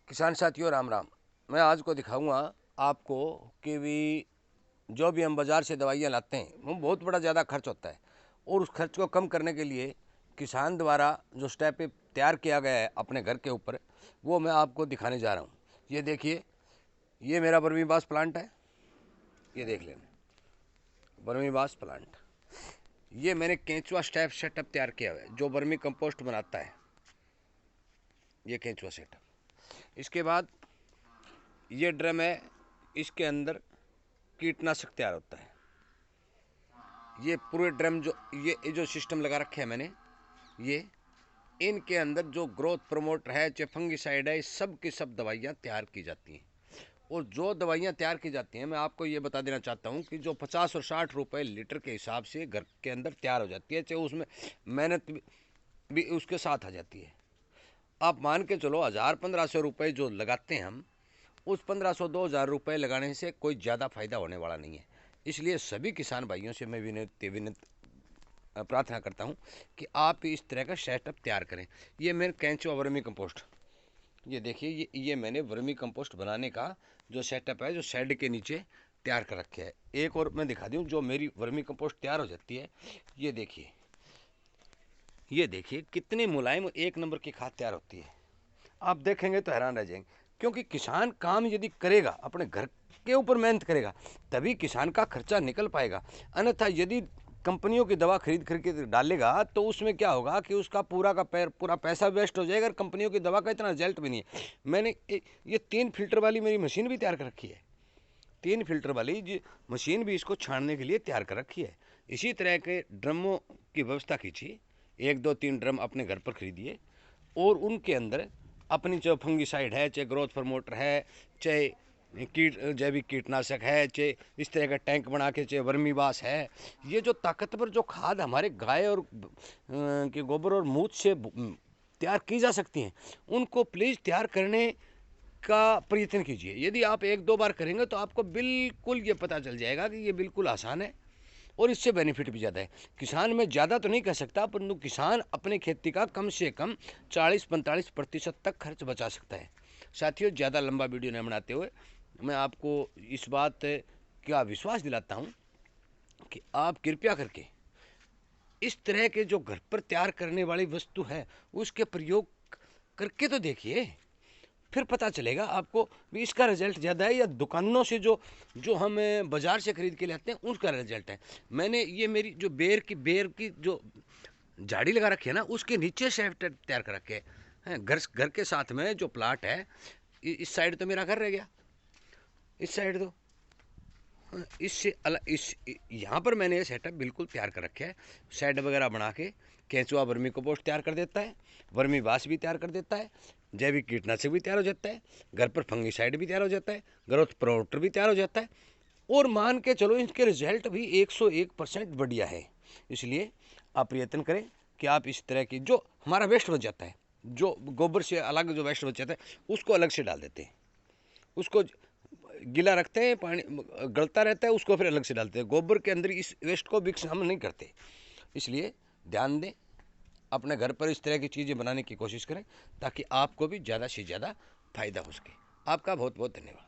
किसान साथियों राम राम। मैं आज को दिखाऊंगा आपको कि जो भी हम बाज़ार से दवाइयाँ लाते हैं वो बहुत बड़ा ज़्यादा खर्च होता है, और उस खर्च को कम करने के लिए किसान द्वारा जो स्टेप तैयार किया गया है अपने घर के ऊपर, वो मैं आपको दिखाने जा रहा हूँ। ये देखिए, ये मेरा वर्मीबास प्लांट है। ये देख लेना, वर्मीबास प्लांट। ये मैंने केंचुआ स्टेप सेटअप तैयार किया हुआ है जो वर्मी कंपोस्ट बनाता है। ये केंचुआ सेटअप। इसके बाद ये ड्रम है, इसके अंदर कीटनाशक तैयार होता है। ये पूरे ड्रम ये जो सिस्टम लगा रखे हैं मैंने, ये इनके अंदर जो ग्रोथ प्रमोटर है, चाहे फंगिसाइड है, सब की सब दवाइयाँ तैयार की जाती हैं। और जो दवाइयाँ तैयार की जाती हैं, मैं आपको ये बता देना चाहता हूँ कि जो 50 और 60 रुपए लीटर के हिसाब से घर के अंदर तैयार हो जाती है, चाहे उसमें मेहनत भी उसके साथ आ जाती है। आप मान के चलो 1000-1500 रुपये जो लगाते हैं हम, उस 1500-2000 रुपये लगाने से कोई ज़्यादा फायदा होने वाला नहीं है। इसलिए सभी किसान भाइयों से मैं विनती प्रार्थना करता हूं कि आप इस तरह का सेटअप तैयार करें। ये मेरे केंचुआ वर्मी कंपोस्ट, ये देखिए, ये मैंने वर्मी कंपोस्ट बनाने का जो सेटअप है, जो शेड के नीचे तैयार कर रखे है। एक और मैं दिखा दूं जो मेरी वर्मी कंपोस्ट तैयार हो जाती है। ये देखिए, ये देखिए कितनी मुलायम एक नंबर की खाद तैयार होती है। आप देखेंगे तो हैरान रह जाएंगे, क्योंकि किसान काम यदि करेगा, अपने घर के ऊपर मेहनत करेगा, तभी किसान का खर्चा निकल पाएगा। अन्यथा यदि कंपनियों की दवा खरीद के डालेगा तो उसमें क्या होगा कि उसका पूरा पैसा वेस्ट हो जाएगा, और कंपनियों की दवा का इतना रिजल्ट भी नहीं है। मैंने ये 3 फिल्टर वाली मेरी मशीन भी तैयार कर रखी है। 3 फिल्टर वाली मशीन भी इसको छानने के लिए तैयार कर रखी है। इसी तरह के ड्रमों की व्यवस्था कीजिए, 1 2 3 ड्रम अपने घर पर खरीदिए, और उनके अंदर अपनी चाहे फंगिसाइड है, चाहे ग्रोथ प्रमोटर है, चाहे जैविक कीटनाशक है, चाहे इस तरह का टैंक बना के, चाहे वर्मीबास है, ये जो ताकतवर जो खाद हमारे गाय और के गोबर और मूत्र से तैयार की जा सकती हैं, उनको प्लीज़ तैयार करने का प्रयत्न कीजिए। यदि आप 1 2 बार करेंगे तो आपको बिल्कुल ये पता चल जाएगा कि ये बिल्कुल आसान है, और इससे बेनिफिट भी ज़्यादा है। किसान मैं ज़्यादा तो नहीं कह सकता, परंतु किसान अपने खेती का कम से कम 40-45% तक खर्च बचा सकता है। साथियों, ज़्यादा लंबा वीडियो नहीं बनाते हुए मैं आपको इस बात का विश्वास दिलाता हूँ कि आप कृपया करके इस तरह के जो घर पर तैयार करने वाली वस्तु है उसके प्रयोग करके तो देखिए, फिर पता चलेगा आपको भी इसका रिजल्ट ज़्यादा है या दुकानों से जो जो हम बाज़ार से खरीद के लाते हैं उसका रिजल्ट है। मैंने ये मेरी जो बेर की जो झाड़ी लगा रखी है ना, उसके नीचे से तैयार कर रखे हैं। घर के साथ में जो प्लाट है, इस साइड तो मेरा घर रह गया, इस साइड तो इससे अलग इस यहाँ पर मैंने ये सेटअप बिल्कुल तैयार कर रखे है। शेड वगैरह बना के केंचुआ वर्मी कंपोस्ट तैयार कर देता है, वर्मी बास भी तैयार कर देता है, जैविक कीटनाशक भी तैयार हो जाता है, घर पर फंगिसाइड भी तैयार हो जाता है, ग्रोथ प्रमोटर भी तैयार हो जाता है, और मान के चलो इनके रिजल्ट भी 101% बढ़िया है। इसलिए आप प्रयत्न करें कि आप इस तरह की जो हमारा वेस्ट बच जाता है, जो गोबर से अलग जो वेस्ट बच जाता है, उसको अलग से डाल देते हैं, उसको गीला रखते हैं, पानी गलता रहता है, उसको फिर अलग से डालते हैं। गोबर के अंदर इस वेस्ट को मिक्स हम नहीं करते। इसलिए ध्यान दें, अपने घर पर इस तरह की चीज़ें बनाने की कोशिश करें ताकि आपको भी ज़्यादा से ज़्यादा फायदा हो सके। आपका बहुत बहुत धन्यवाद।